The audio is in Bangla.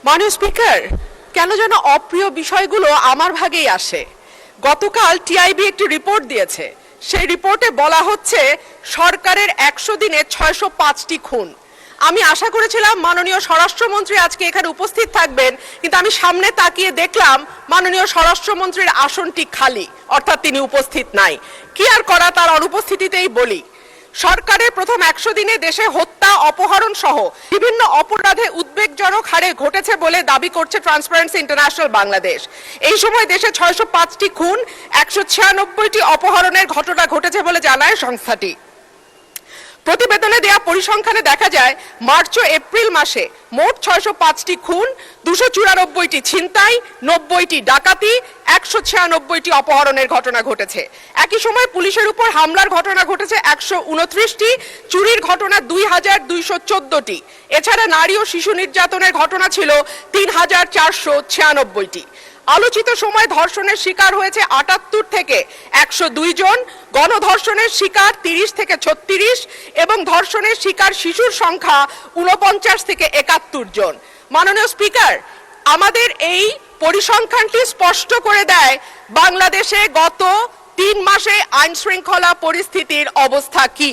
মাননীয় স্পিকার, কেন যেন অপ্রিয় বিষয়গুলো আমার ভাগেই আসে। গতকাল টিআইবি একটি রিপোর্ট দিয়েছে, সেই রিপোর্টে বলা হচ্ছে সরকারের 100 দিনে 605টি খুন। আমি আশা করেছিলাম মাননীয় স্বরাষ্ট্রমন্ত্রী আজকে এখানে উপস্থিত থাকবেন, কিন্তু আমি সামনে তাকিয়ে দেখলাম মাননীয় স্বরাষ্ট্রমন্ত্রীর আসনটি খালি, অর্থাৎ তিনি উপস্থিত নাই। কি আর করা, তার অনুপস্থিতিতেই বলি। সরকারের প্রথম 100 দিনে দেশে হত্যা, অপহরণ সহ বিভিন্ন অপরাধে উদ্বেগজনক হারে ঘটেছে বলে দাবি করছে ট্রান্সপারেন্সি ইন্টারন্যাশনাল বাংলাদেশ। এই সময় দেশে 605টি খুন, 196টি অপহরণের ঘটনা ঘটেছে বলে জানায় সংস্থাটি। প্রতিবেদনে দেয়া পরিসংখ্যানে দেখা যায় মার্চ ও এপ্রিল মাসে মোট 605টি খুন, 294টি ছিনতাই, 90টি ডাকাতি, 196টি অপহরণের ঘটনা ঘটেছে। একই সময় পুলিশের উপর হামলার ঘটনা ঘটেছে 129টি, চুরির ঘটনা 2214টি। এছাড়া নারী ও শিশু নির্যাতনের ঘটনা ছিল 3496টি। আলোচিত সময় ধর্ষণের শিকার হয়েছে 78 থেকে 102 জন, গণধর্ষণের শিকার 30 থেকে 36 এবং ধর্ষণের শিকার শিশুর সংখ্যা 49 থেকে 71 জন। মাননীয় স্পিকার, আমাদের এই পরিসংখ্যানটি স্পষ্ট করে দেয় বাংলাদেশে গত 3 মাসে আইন শৃঙ্খলা পরিস্থিতির অবস্থা কি।